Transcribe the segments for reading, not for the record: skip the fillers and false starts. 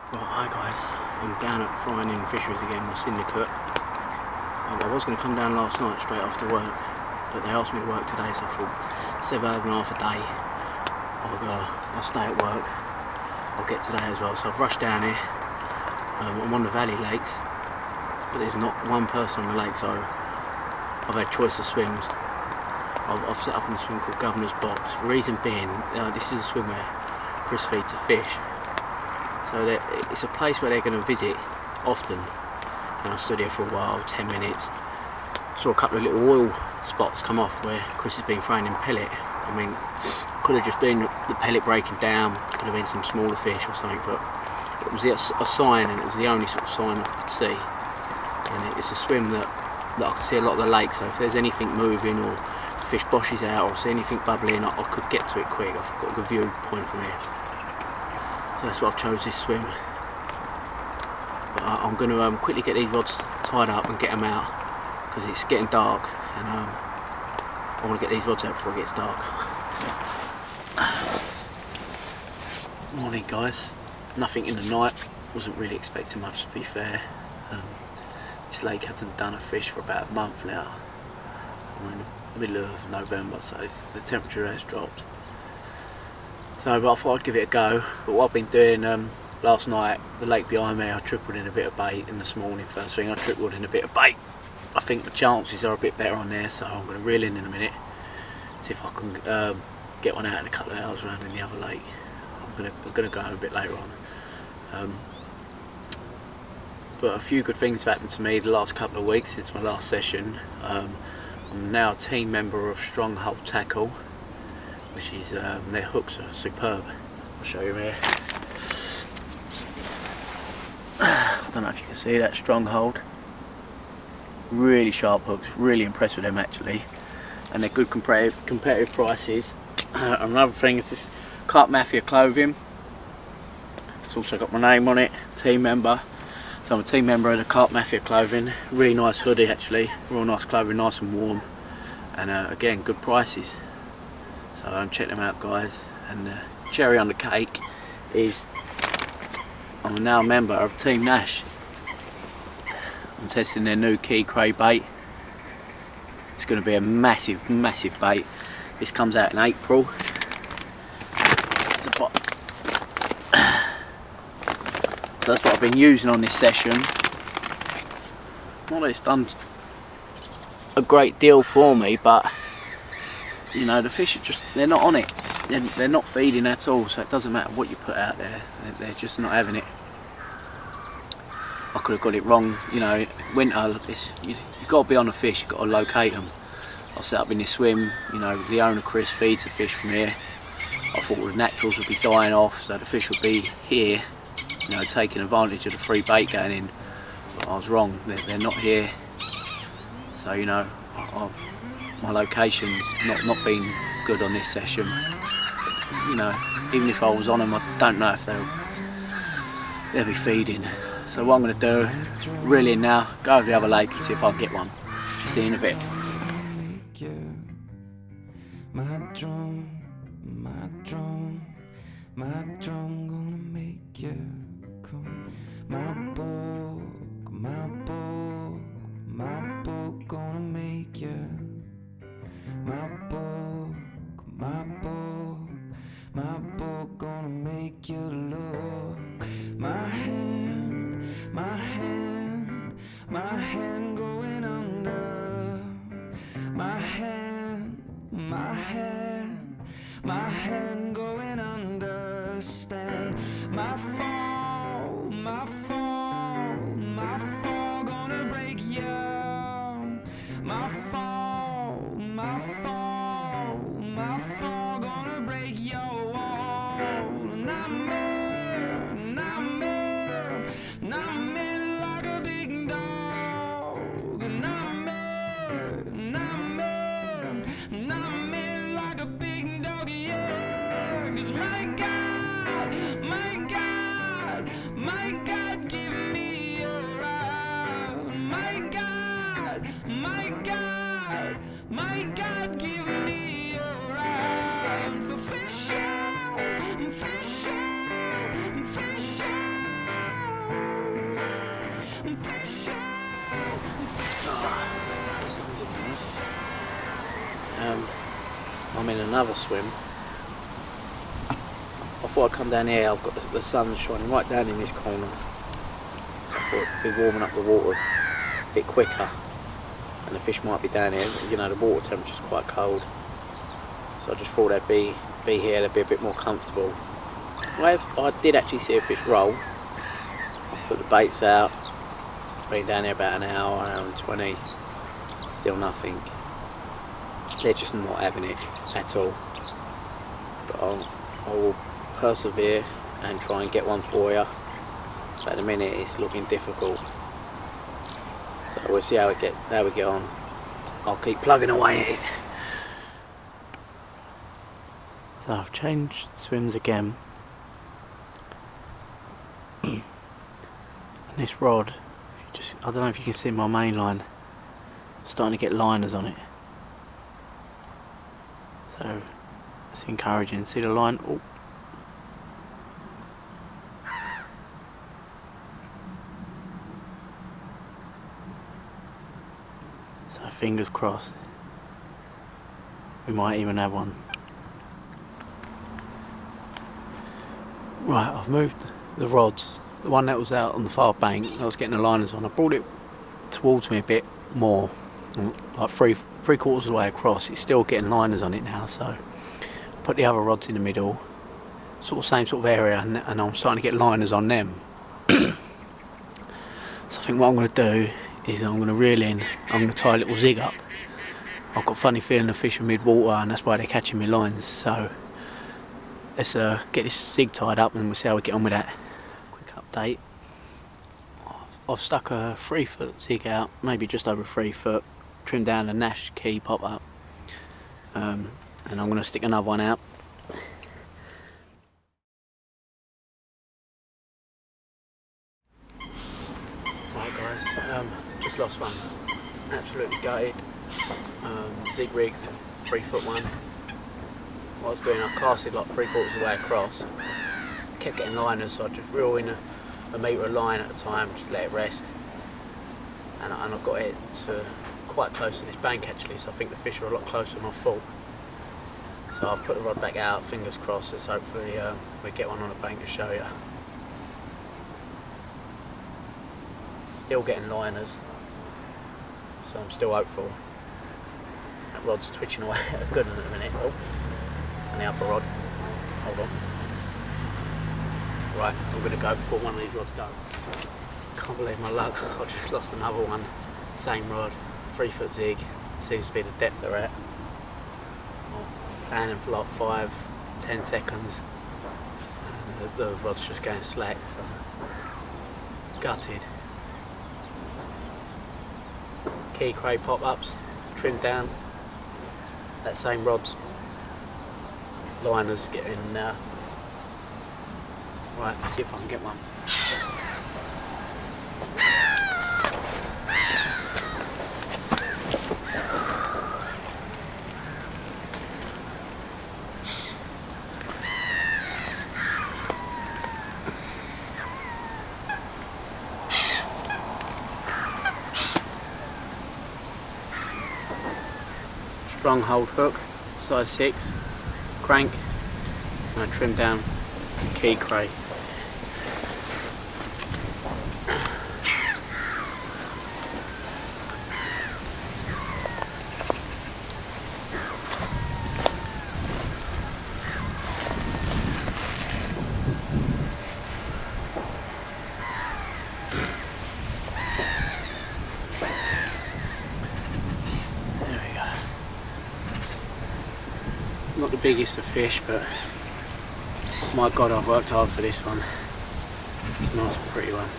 Well, hi guys, I'm down at Fryerning Fisheries again, my syndicate. I was going to come down last night straight after work, but they asked me to work today, so I thought 7.5 a day. I'll stay at work. I'll get today as well, so I've rushed down here. I'm on the valley lakes, but there's not one person on the lake, so I've had choice of swims. I've set up in a swim called Governor's Box. The reason being, this is a swim where Chris feeds the fish. So it's a place where they're going to visit often, and I stood here for a while, 10 minutes. Saw a couple of little oil spots come off where Chris has been throwing in pellet. I mean, could have just been the pellet breaking down, could have been some smaller fish or something, but it was a sign, and it was the only sort of sign I could see. And it's a swim that I can see a lot of the lake, so if there's anything moving or the fish boshes out or see anything bubbling, I could get to it quick. I've got a good viewpoint from here. So that's why I've chose this swim. But I'm going to quickly get these rods tied up and get them out, because it's getting dark, and I want to get these rods out before it gets dark. Morning guys. Nothing in the night. Wasn't really expecting much, to be fair. This lake hasn't done a fish for about a month now. We're in the middle of November, so the temperature has dropped. So but I thought I'd give it a go. But what I've been doing last night, the lake behind me, I tripled in a bit of bait, and this morning first thing I tripled in a bit of bait. I think the chances are a bit better on there, so I'm going to reel in a minute, see if I can get one out in a couple of hours around in the other lake. I'm going to go a bit later on. But a few good things have happened to me the last couple of weeks since my last session. I'm now a team member of Stronghold Tackle, which is, their hooks are superb. I'll show you here. I don't know if you can see that, Stronghold. Really sharp hooks, really impressed with them actually. And they're good competitive prices. Another thing is this Carp Mafia clothing. It's also got my name on it, team member. So I'm a team member of the Carp Mafia clothing. Really nice hoodie actually, real nice clothing, nice and warm. And again, good prices. So check them out guys. And cherry on the cake is I'm now a member of Team Nash. I'm testing their new key cray bait. It's going to be a massive bait. This comes out in April. So that's what I've been using on this session. Not that it's done a great deal for me, but you know, the fish are just, they're not on it. They're not feeding at all, so it doesn't matter what you put out there. They're just not having it. I could have got it wrong, you know. Winter, you've got to be on the fish, you've got to locate them. I set up in this swim, you know, the owner Chris feeds the fish from here. I thought the naturals would be dying off, so the fish would be here, you know, taking advantage of the free bait going in. But I was wrong, they're not here. So, you know, my location's not been good on this session. You know, even if I was on them, I don't know if they'll be feeding. So what I'm going to do, reel in now, go over the other lake and see if I can get one. See you in a bit. My drum gonna make you come. My book gonna make you. My book gonna make you look. My hand going under. My hand going understand. My fall gonna break you. My fall gonna break your wall. Not me like a big dog. Not me like a big dog, yeah. 'Cause my God, give me a ride. My God, give me a ride. For fishing. I'm in another swim. I thought I'd come down here. I've got the sun shining right down in this corner, so I thought it'd be warming up the water a bit quicker, and the fish might be down here. You know, the water temperature's quite cold, so I just thought they'd be here. They'd be a bit more comfortable. I did actually see a fish roll. I put the baits out. Been down here about an hour and 20. Still nothing. They're just not having it at all. But I will persevere and try and get one for you. But at the minute it's looking difficult. So we'll see how we get on. I'll keep plugging away at it. So I've changed swims again. And this rod, I don't know if you can see my main line, starting to get liners on it. So that's encouraging. See the line? Oh. So fingers crossed. We might even have one. Right, I've moved the rods. The one that was out on the far bank, I was getting the liners on. I brought it towards me a bit more, like three quarters of the way across. It's still getting liners on it now, so I put the other rods in the middle, sort of same sort of area, and I'm starting to get liners on them. So I think what I'm going to do is I'm going to reel in, I'm going to tie a little zig up. I've got a funny feeling the fish are mid-water, and that's why they're catching me lines. So let's get this zig tied up and we'll see how we get on with that. Quick update. I've stuck a 3-foot zig out, maybe just over 3 foot, trimmed down the Nash key pop up, and I'm going to stick another one out. Right guys, just lost one, absolutely gutted. Zig rig, 3-foot one. What I was doing, I casted like 3/4 of the way across, kept getting liners, so I just reel in a metre of line at a time, just let it rest, and I got it to quite close to this bank actually, so I think the fish are a lot closer than I thought. So I've put the rod back out, fingers crossed, let's hopefully we get one on the bank to show you. Still getting liners, so I'm still hopeful. That rod's twitching away at a good one at the minute. Oh. And the other rod, hold on. Right, I'm going to go before one of these rods go. Can't believe my luck, I just lost another one. Same rod, 3-foot zig, seems to be the depth they're at. I'm planning for like 5-10 seconds. And the rod's just going slack, so gutted. Key cray pop-ups, trimmed down. That same rod's liners getting in now. Right, let's see if I can get one. Stronghold hook, size 6, crank, and I trim down key cray. Not the biggest of fish, but my God, I've worked hard for this one. It's a nice and pretty one.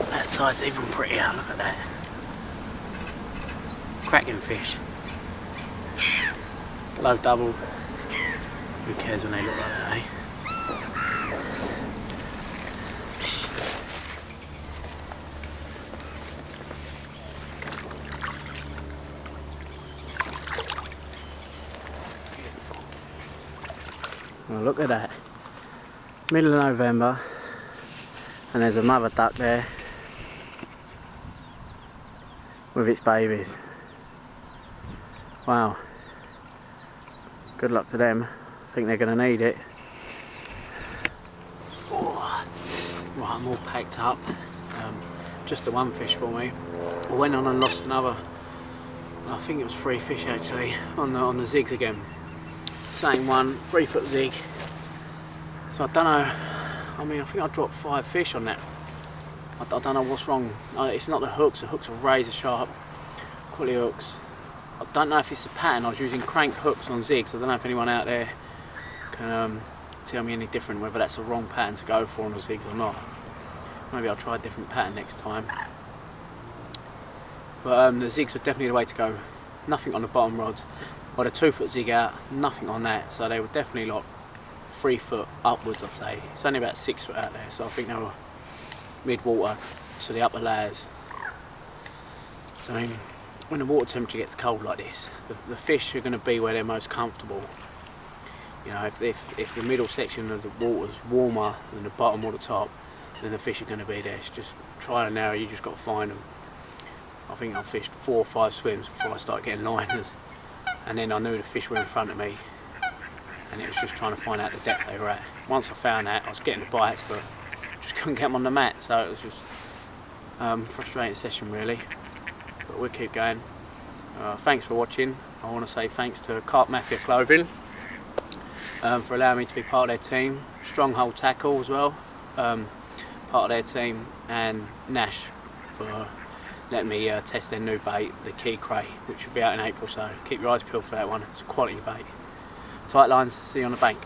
That side's even prettier, look at that. Cracking fish. Low double. Who cares when they look like that, eh? Well, look at that. Middle of November, and there's a mother duck there with its babies. Wow. Good luck to them. I think they're going to need it. Oh. Right, I'm all packed up. Just the one fish for me. I went on and lost another. I think it was 3 fish actually on the zigs again. Same one, 3-foot zig. So I don't know. I mean, I think I dropped 5 fish on that. I don't know what's wrong. It's not the hooks. The hooks are razor sharp, quality hooks. I don't know if it's the pattern. I was using crank hooks on zigs. I don't know if anyone out there can tell me any different, whether that's the wrong pattern to go for on the zigs or not. Maybe I'll try a different pattern next time. But the zigs were definitely the way to go. Nothing on the bottom rods. Well, the 2-foot zig out, nothing on that. So they were definitely like 3 foot upwards, I'd say. It's only about 6 foot out there, so I think they were mid-water to the upper layers. So I mean, when the water temperature gets cold like this, the fish are going to be where they're most comfortable. You know, if the middle section of the water's warmer than the bottom or the top, then the fish are going to be there. It's just trial and error. You just got to find them. I think I fished 4 or 5 swims before I started getting liners, and then I knew the fish were in front of me, and it was just trying to find out the depth they were at. Once I found that, I was getting the bites, but just couldn't get them on the mat, so it was just frustrating session really. But we'll keep going. Thanks for watching. I want to say thanks to Carp Mafia Clothing for allowing me to be part of their team. Stronghold Tackle as well, part of their team, and Nash for letting me test their new bait, the Key Cray, which should be out in April, so keep your eyes peeled for that one. It's a quality bait. Tight lines, see you on the bank.